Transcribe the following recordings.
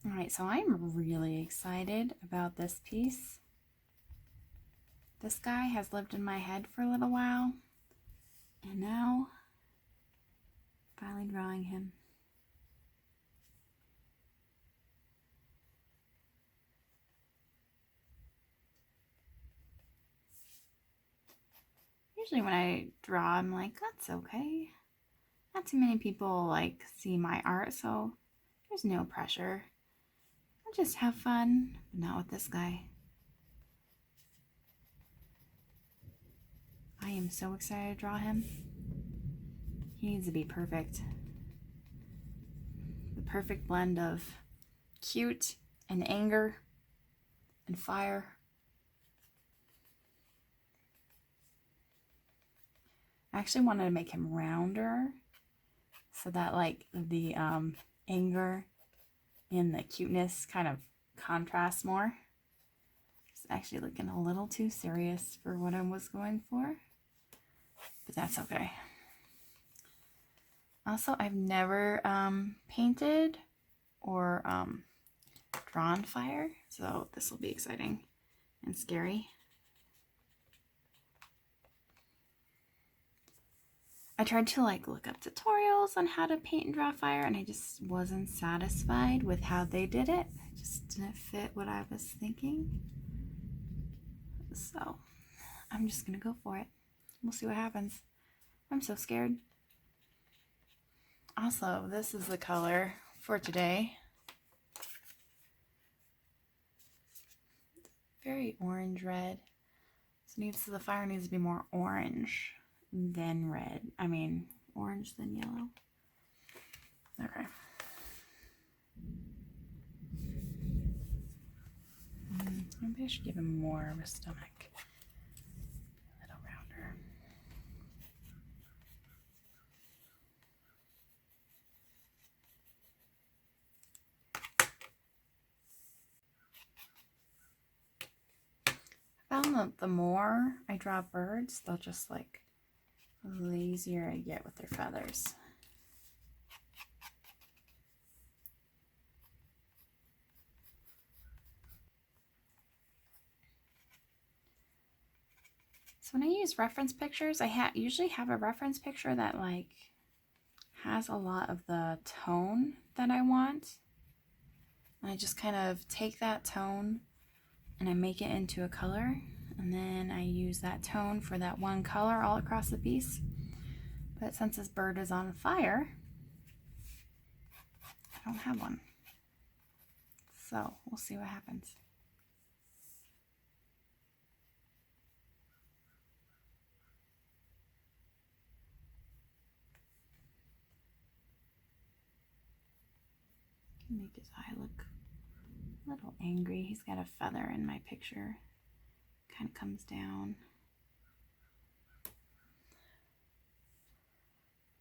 All right, so I'm really excited about this piece. This guy has lived in my head for a little while, and now finally drawing him. Usually when I draw, I'm like, that's okay. Not too many people like see my art, so there's no pressure. I'll just have fun, but not with this guy. I am so excited to draw him. He needs to be perfect. The perfect blend of cute and anger and fire. I actually wanted to make him rounder so that like the anger and the cuteness kind of contrast more. It's actually looking a little too serious for what I was going for, but that's okay. Also, I've never painted or drawn fire, so this will be exciting and scary. I tried to like look up tutorials on how to paint and draw fire, and I just wasn't satisfied with how they did it. It just didn't fit what I was thinking. So I'm just gonna go for it. We'll see what happens. I'm so scared. Also, this is the color for today. Very orange red. So the fire needs to be more orange than red. I mean, orange than yellow. Okay. Maybe I should give him more of a stomach. A little rounder. I found that the more I draw birds, they'll just like the easier I get with their feathers. So when I use reference pictures, I usually have a reference picture that like has a lot of the tone that I want. And I just kind of take that tone and I make it into a color, and then I use that tone for that one color all across the piece. But since this bird is on fire, I don't have one. So we'll see what happens. Make his eye look a little angry. He's got a feather in my picture. Kind of comes down.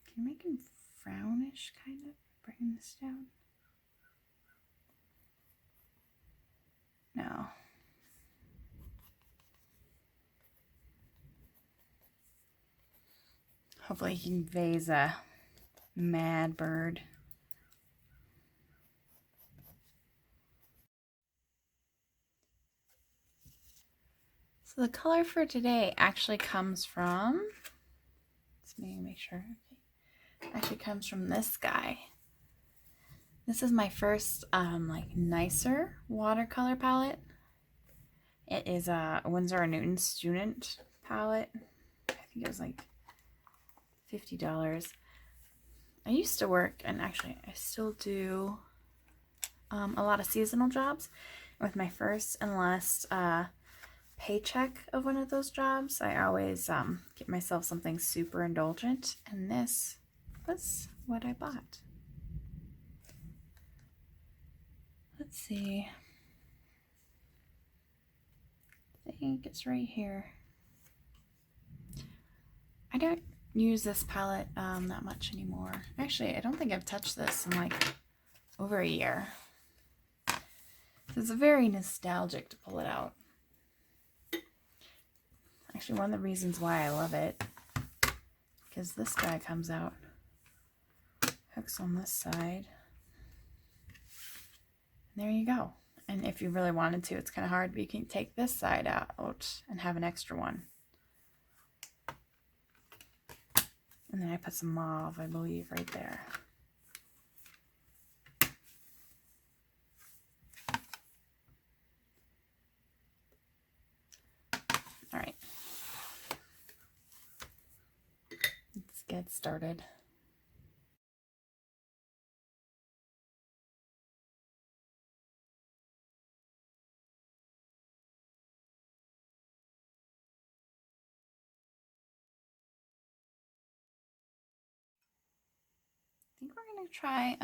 Can you make him frownish, kind of? Bring this down. No. Hopefully he conveys a mad bird. So the color for today actually comes from, let's make sure, okay, actually comes from this guy. This is my first like nicer watercolor palette. It is a Winsor & Newton student palette. I think it was like $50. I used to work, and actually I still do, a lot of seasonal jobs. With my first and last paycheck of one of those jobs, I always get myself something super indulgent, and this was what I bought. Let's see. I think it's right here. I don't use this palette that much anymore. Actually, I don't think I've touched this in like over a year. It's very nostalgic to pull it out. Actually, one of the reasons why I love it, because this guy comes out, hooks on this side, There you go. And if you really wanted to, it's kind of hard, but you can take this side out and have an extra one. And then I put some mauve, I believe, right there. All right. Let's get started. I think we're going to try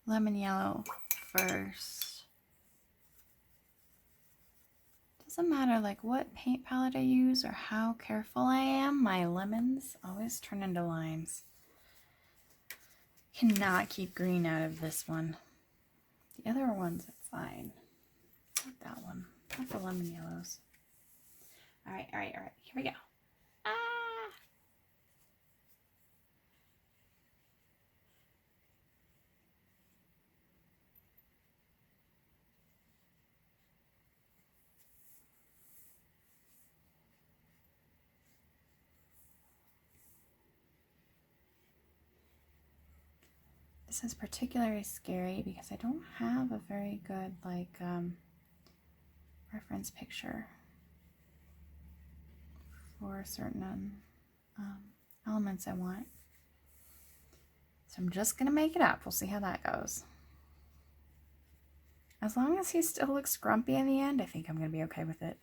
lemon yellow first. Doesn't matter like what paint palette I use or how careful I am, my lemons always turn into limes. Cannot keep green out of this one. The other ones are fine. Not that one. Not the lemon yellows. All right. Here we go. Ah! This is particularly scary because I don't have a very good reference picture for certain elements I want. So I'm just gonna make it up. We'll see how that goes. As long as he still looks grumpy in the end, I think I'm gonna be okay with it.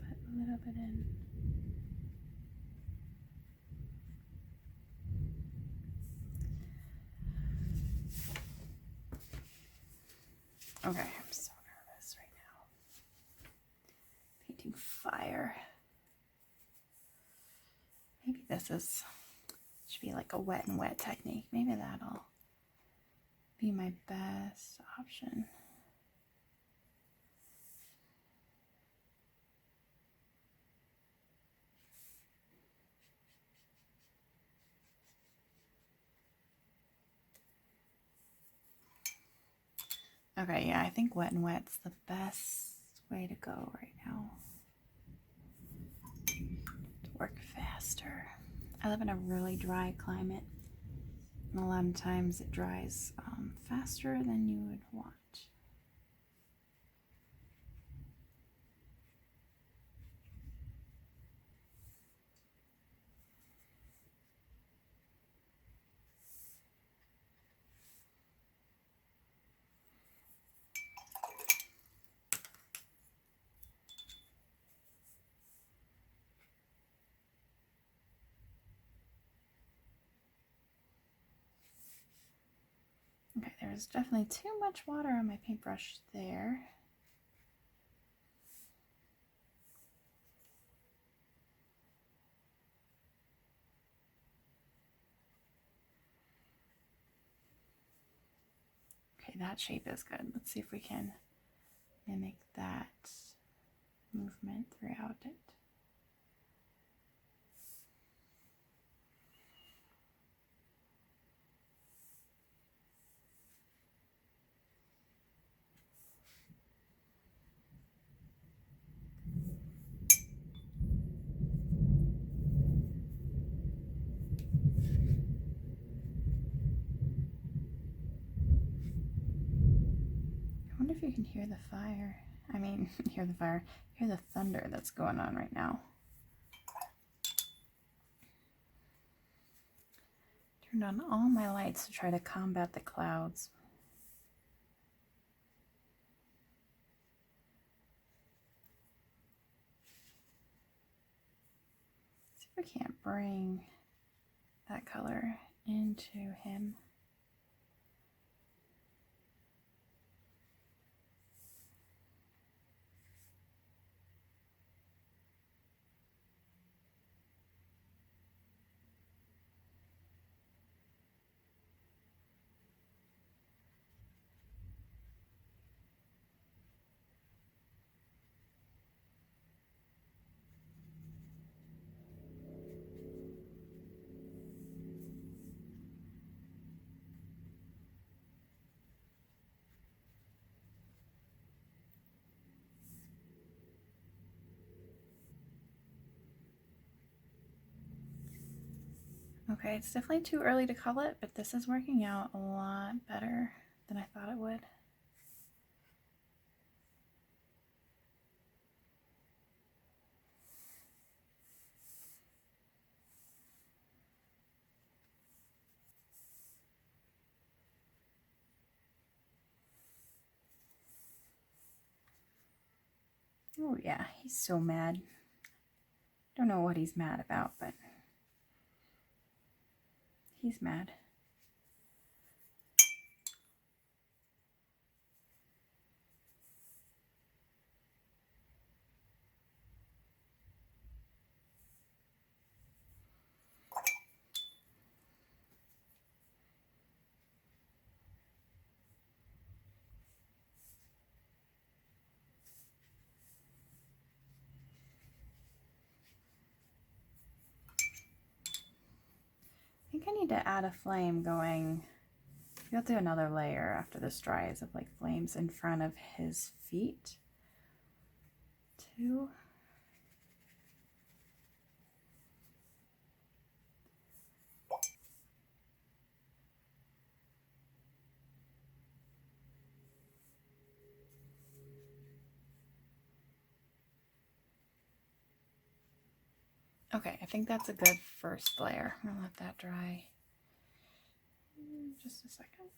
Put a little bit in. Okay, I'm so nervous right now. Painting fire. Maybe this should be like a wet and wet technique. Maybe that'll be my best option. Okay, yeah, I think wet and wet's the best way to go right now. To work faster. I live in a really dry climate, and a lot of times it dries faster than you would want. Okay, there's definitely too much water on my paintbrush there. Okay, that shape is good. Let's see if we can mimic that movement throughout it. I wonder if you can hear the fire. I mean, hear the thunder that's going on right now. Turned on all my lights to try to combat the clouds. See if we can't bring that color into him. Okay, it's definitely too early to call it, but this is working out a lot better than I thought it would. Oh yeah, he's so mad. Don't know what he's mad about, but he's mad. I think I need to add a flame going. You'll do another layer after this dries of like flames in front of his feet too. Okay, I think that's a good first layer. I'm gonna let that dry. Just a second.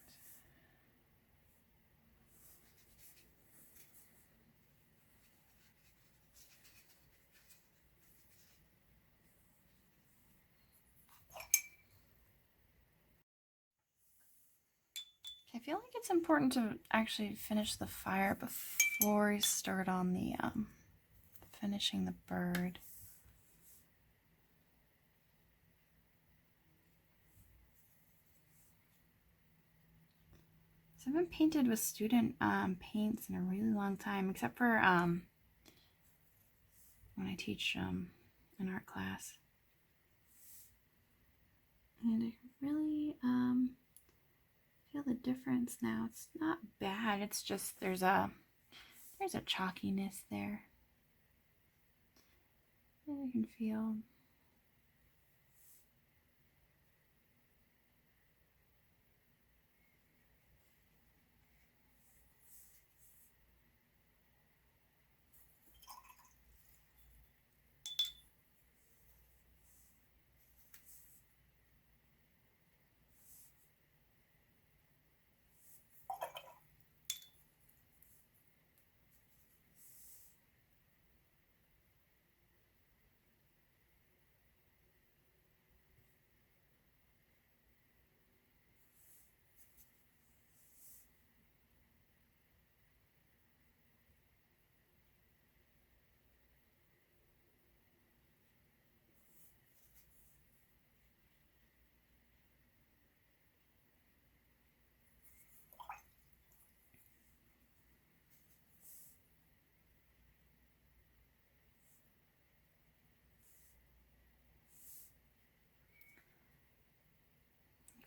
I feel like it's important to actually finish the fire before you start on the finishing the bird. So I haven't painted with student paints in a really long time, except for when I teach an art class. And I really feel the difference now. It's not bad. It's just there's a chalkiness there that I can feel.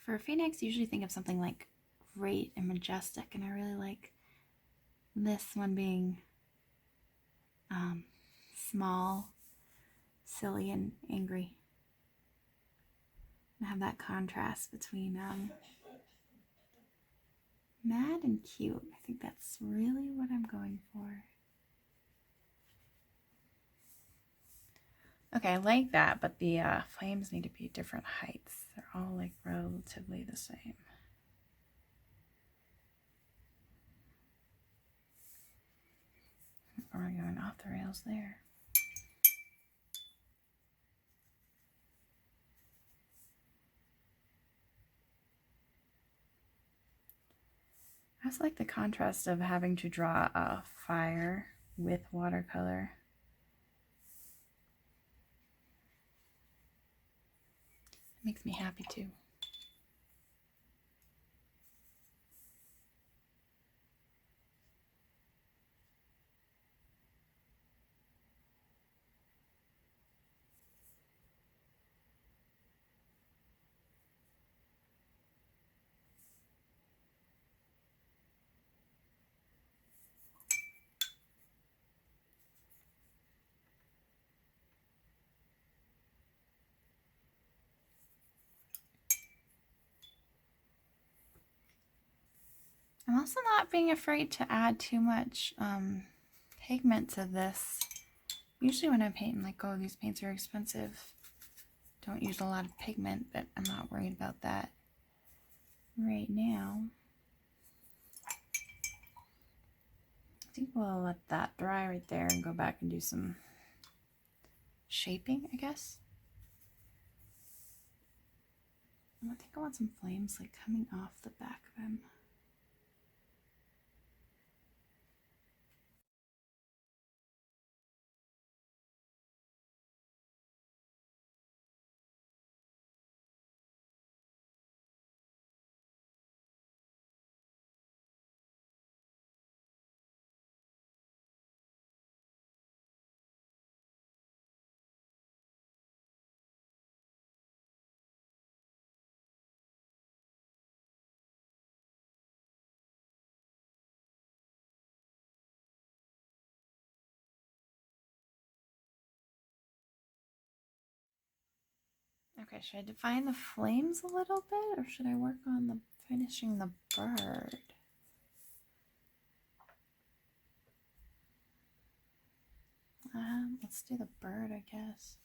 For a phoenix, you usually think of something like great and majestic, and I really like this one being small, silly, and angry. And have that contrast between mad and cute. I think that's really what I'm going for. Okay, I like that, but the flames need to be different heights. They're all like relatively the same. We're going off the rails there. I also like the contrast of having to draw a fire with watercolor. It makes me happy too. I'm also not being afraid to add too much pigment to this. Usually when I'm painting, like, oh, these paints are expensive, don't use a lot of pigment, but I'm not worried about that right now. I think we'll let that dry right there and go back and do some shaping, I guess. I think I want some flames like coming off the back of him. Okay, should I define the flames a little bit, or should I work on the finishing the bird? Let's do the bird, I guess.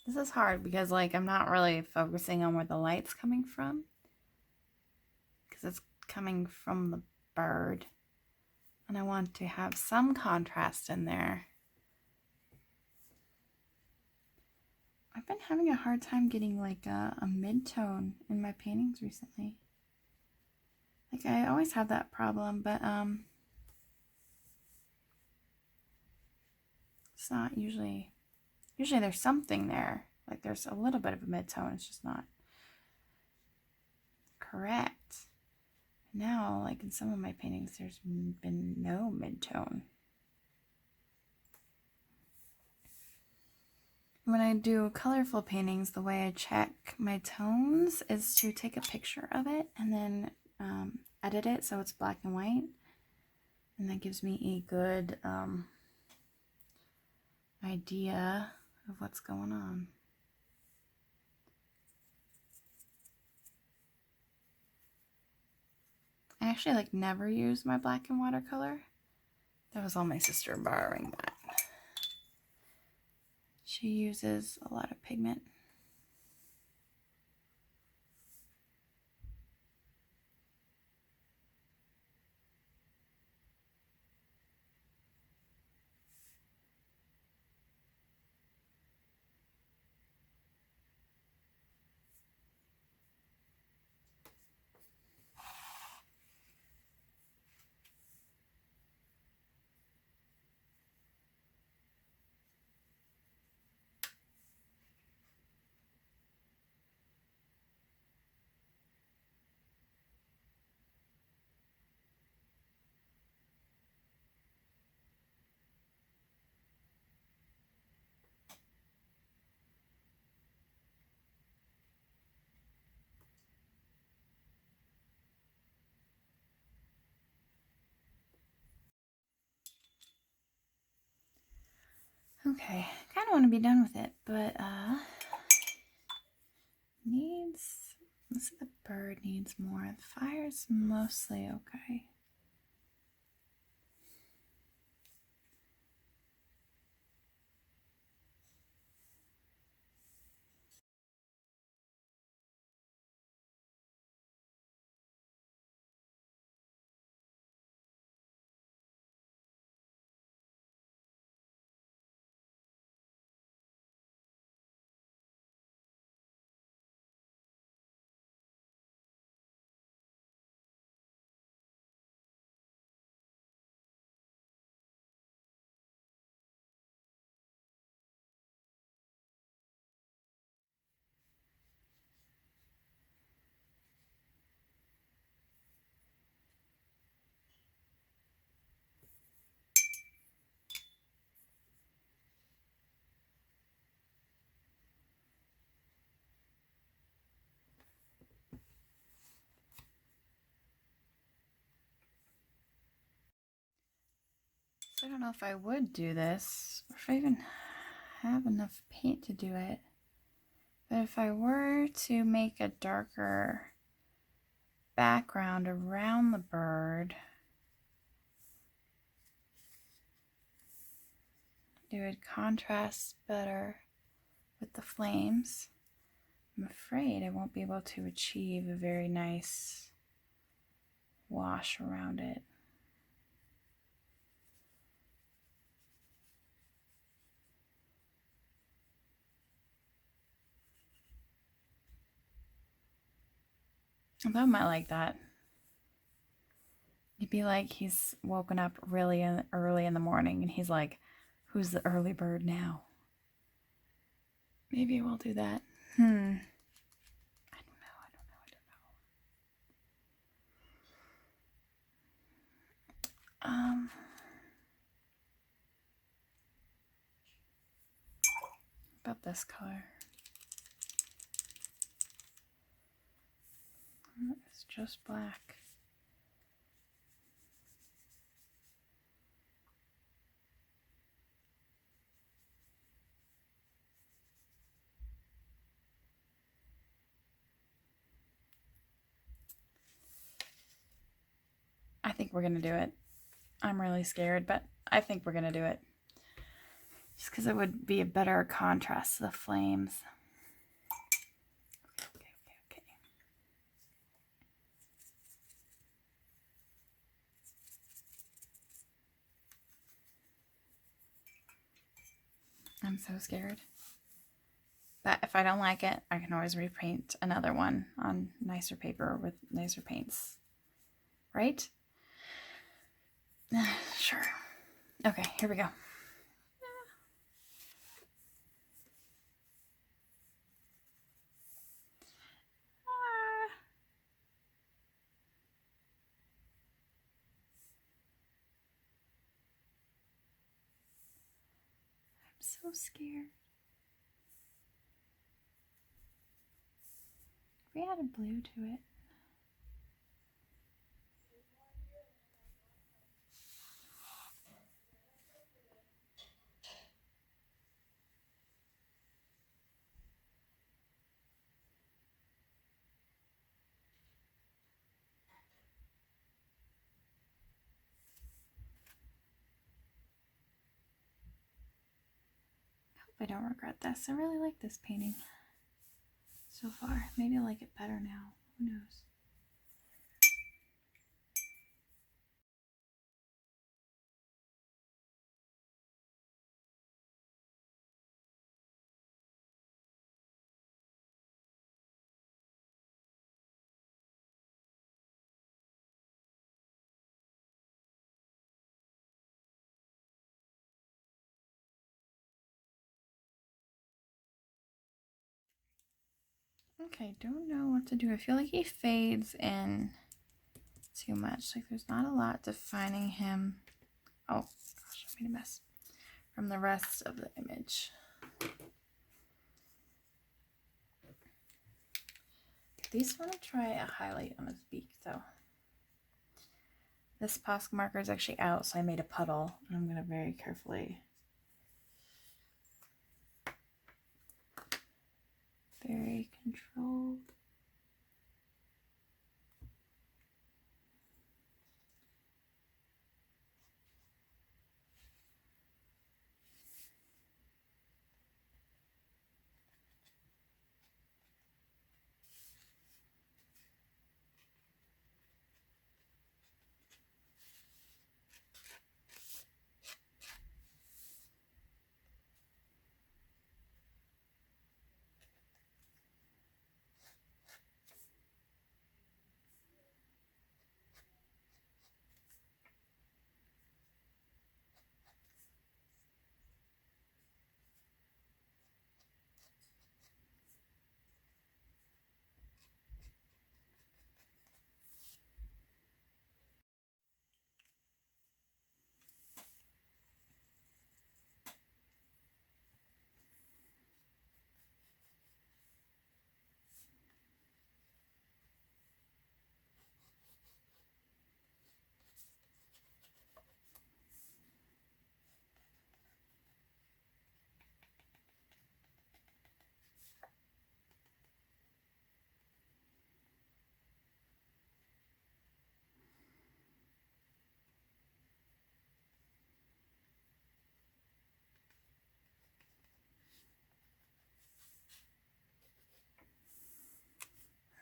This is hard because, like, I'm not really focusing on where the light's coming from, because it's coming from the bird, and I want to have some contrast in there. I've been having a hard time getting like a mid-tone in my paintings recently. Like, I always have that problem, but it's not usually there's something there. Like, there's a little bit of a mid-tone, it's just not correct. Now, like, in some of my paintings, there's been no mid-tone. When I do colorful paintings, the way I check my tones is to take a picture of it and then edit it so it's black and white. And that gives me a good idea of what's going on. I actually like never use my black and watercolor. That was all my sister borrowing that. She uses a lot of pigment. Okay, kind of want to be done with it, but let's see, the bird needs more. The fire's mostly okay. don't know if I would do this, or if I even have enough paint to do it. But if I were to make a darker background around the bird, it would contrast better with the flames. I'm afraid I won't be able to achieve a very nice wash around it. Although I might like that. It'd be like he's woken up really early in the morning and he's like, who's the early bird now? Maybe we'll do that. I don't know. About this color. It's just black. I think we're going to do it. I'm really scared, but I think we're going to do it. Just because it would be a better contrast to the flames. Okay. I'm so scared. But if I don't like it, I can always repaint another one on nicer paper with nicer paints. Right? Sure. Okay, here we go. I'm so scared. We added blue to it. I don't regret this. I really like this painting so far. Maybe I'll like it better now. Who knows? Okay, don't know what to do. I feel like he fades in too much. Like there's not a lot defining him. Oh gosh, I made a mess. From the rest of the image. At least want to try a highlight on his beak though. This Posca marker is actually out, so I made a puddle, and I'm going to very carefully, very controlled.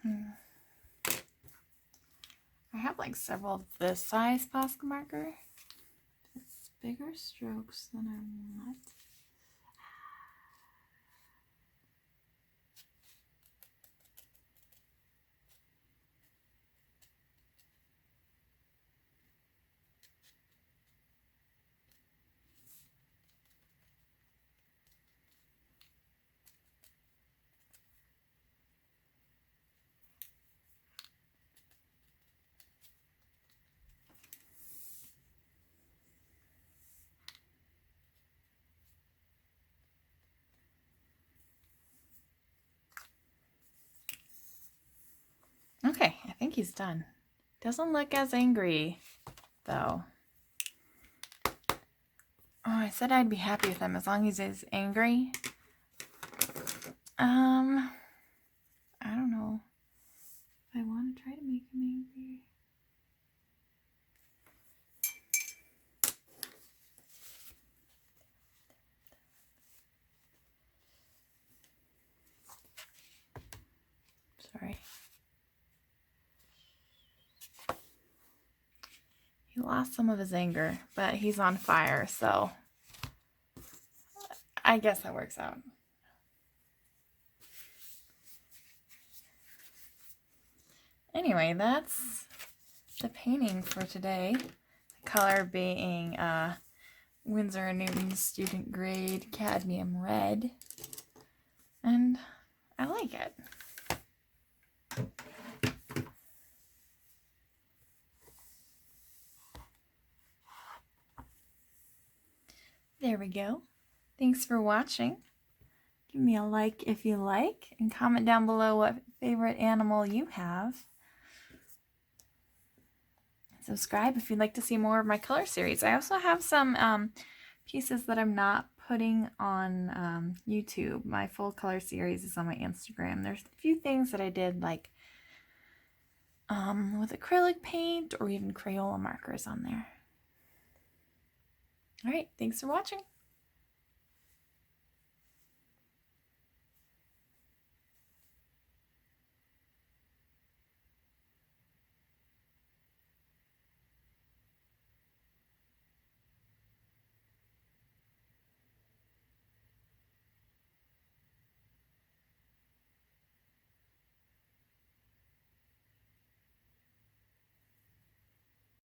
I have like several of this size Posca marker. It's bigger strokes than I want. Okay, I think he's done. Doesn't look as angry, though. Oh, I said I'd be happy with him as long as he's angry. I don't know if I want to try to make him angry. Sorry. He lost some of his anger, but he's on fire, so I guess that works out. Anyway, that's the painting for today. The color being Winsor & Newton's Student Grade Cadmium Red. And I like it. There we go. Thanks for watching. Give me a like if you like, and comment down below what favorite animal you have. Subscribe if you'd like to see more of my color series. I also have some pieces that I'm not putting on YouTube. My full color series is on my Instagram. There's a few things that I did like with acrylic paint or even Crayola markers on there. All right, thanks for watching.